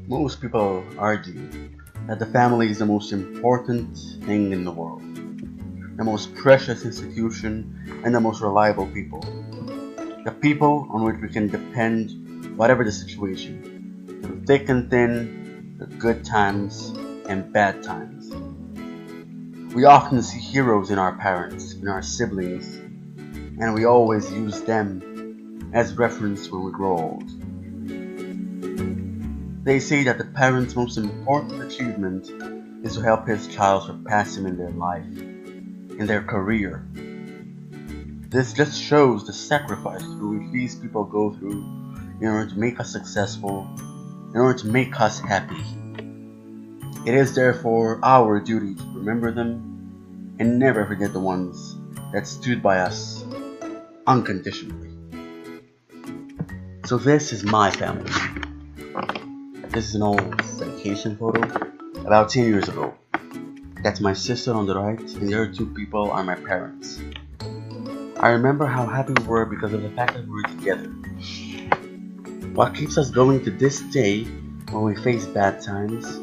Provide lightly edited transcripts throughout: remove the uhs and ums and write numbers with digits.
Most people argue that the family is the most important thing in the world, the most precious institution, and the most reliable people. The people on which we can depend, whatever the situation, through thick and thin, the good times and bad times. We often see heroes in our parents, in our siblings, and we always use them as reference when we grow old. They say that the parent's most important achievement is to help his child surpass him in their life, in their career. This just shows the sacrifice through which these people go through in order to make us successful, in order to make us happy. It is therefore our duty to remember them and never forget the ones that stood by us unconditionally. So this is my family. This is an old vacation photo, about 10 years ago. That's my sister on the right, and the other two people are my parents. I remember how happy we were because of the fact that we were together. What keeps us going to this day when we face bad times,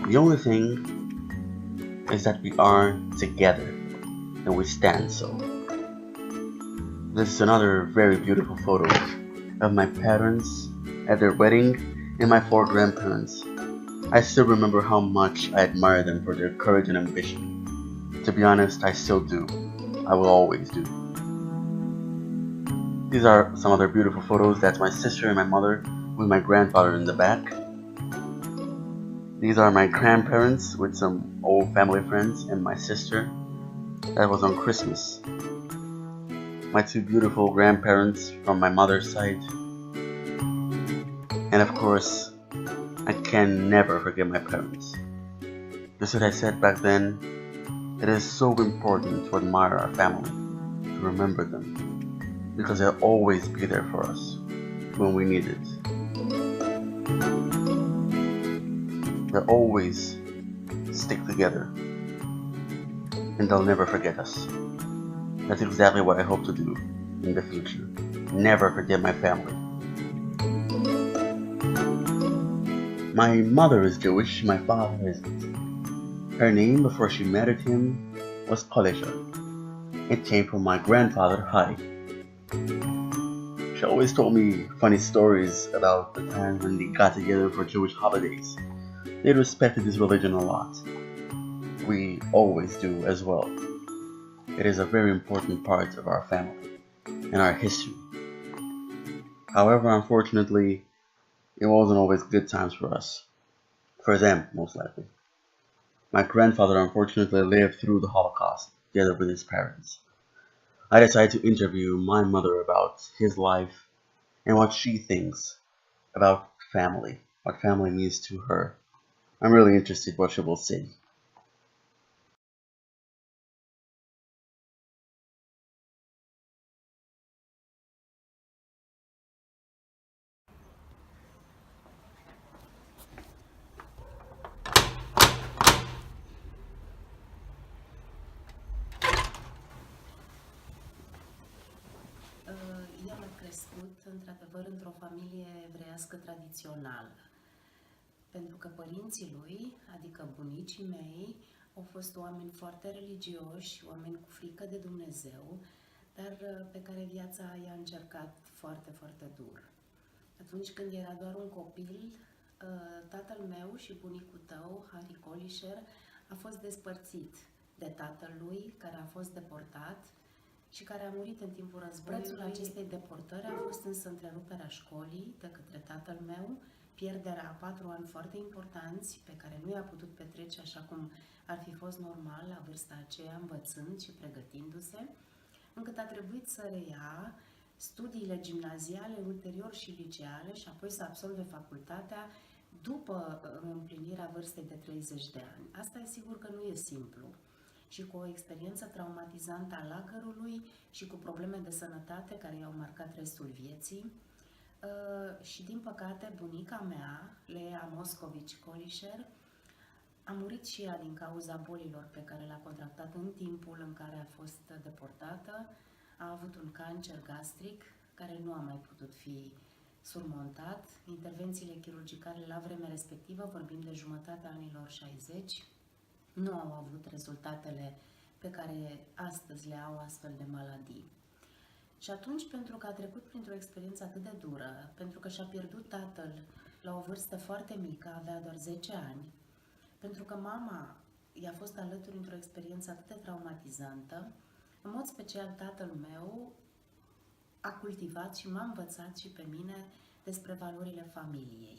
the only thing is that we are together and we stand so. This is another very beautiful photo of my parents at their wedding and my 4 grandparents. I still remember how much I admire them for their courage and ambition. To be honest, I still do. I will always do. These are some other beautiful photos. That's my sister and my mother with my grandfather in the back. These are my grandparents with some old family friends and my sister. That was on Christmas. My 2 beautiful grandparents from my mother's side. And of course, I can never forget my parents. Just as I said back then, it is so important to admire our family, to remember them, because they'll always be there for us when we need it. They'll always stick together, and they'll never forget us. That's exactly what I hope to do in the future. Never forget my family. My mother is Jewish, my father isn't. Her name before she married him was Kolisha. It came from my grandfather, Hari. She always told me funny stories about the time when they got together for Jewish holidays. They respected this religion a lot. We always do as well. It is a very important part of our family and our history. However, unfortunately, it wasn't always good times for us. For them, most likely. My grandfather unfortunately lived through the Holocaust together with his parents. I decided to interview my mother about his life and what she thinks about family, what family means to her. I'm really interested what she will say. Eu am crescut, într-adevăr, într-o familie evreiască tradițională. Pentru că părinții lui, adică bunicii mei, au fost oameni foarte religioși, oameni cu frică de Dumnezeu, dar pe care viața i-a încercat foarte, foarte dur. Atunci când era doar un copil, tatăl meu și bunicul tău, Harry Kolisher, a fost despărțit de tatăl lui, care a fost deportat și care a murit în timpul războiului. Prețul acestei deportări a fost însă întreruperea școlii de către tatăl meu, pierderea a 4 ani foarte importanți pe care nu i-a putut petrece așa cum ar fi fost normal la vârsta aceea, învățând și pregătindu-se, încât a trebuit să reia studiile gimnaziale, ulterior și liceale și apoi să absolve facultatea după împlinirea vârstei de 30 de ani. Asta e sigur că nu e simplu. Și cu o experiență traumatizantă a lagărului și cu probleme de sănătate care i-au marcat restul vieții. Și din păcate bunica mea, Lea Moscovici Kolisher, a murit și ea din cauza bolilor pe care le-a contractat în timpul în care a fost deportată. A avut un cancer gastric care nu a mai putut fi surmontat. Intervențiile chirurgicale la vremea respectivă, vorbim de jumătatea anilor 60, nu au avut rezultatele pe care astăzi le au astfel de maladii. Și atunci, pentru că a trecut printr-o experiență atât de dură, pentru că și-a pierdut tatăl la o vârstă foarte mică, avea doar 10 ani, pentru că mama i-a fost alături într-o experiență atât de traumatizantă, în mod special tatăl meu a cultivat și m-a învățat și pe mine despre valorile familiei.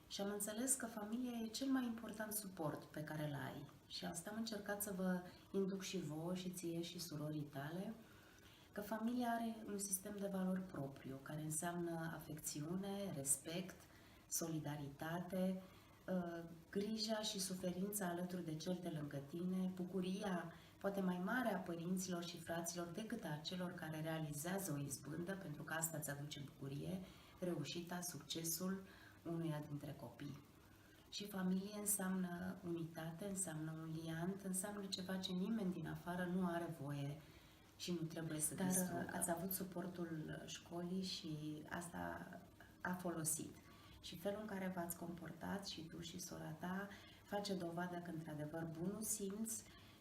Și am înțeles că familia e cel mai important suport pe care îl ai. Și asta am încercat să vă induc și vouă, și ție, și surorii tale, că familia are un sistem de valori propriu, care înseamnă afecțiune, respect, solidaritate, grija și suferința alături de cel de lângă tine, bucuria poate mai mare a părinților și fraților decât a celor care realizează o izbândă, pentru că asta îți aduce bucurie, reușita, succesul unuia dintre copii. Și familie înseamnă unitate, înseamnă un liant, înseamnă ceva ce nimeni din afară nu are voie și nu trebuie să distrugă. Dar ați avut suportul școlii și asta a folosit. Și felul în care v-ați comportat și tu și sora ta face dovadă că într-adevăr bunul simț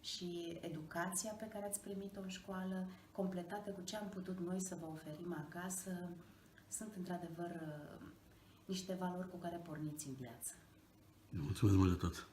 și educația pe care ați primit-o în școală, completată cu ce am putut noi să vă oferim acasă, sunt într-adevăr niște valori cu care porniți în viață. Mulțumesc mult de tot!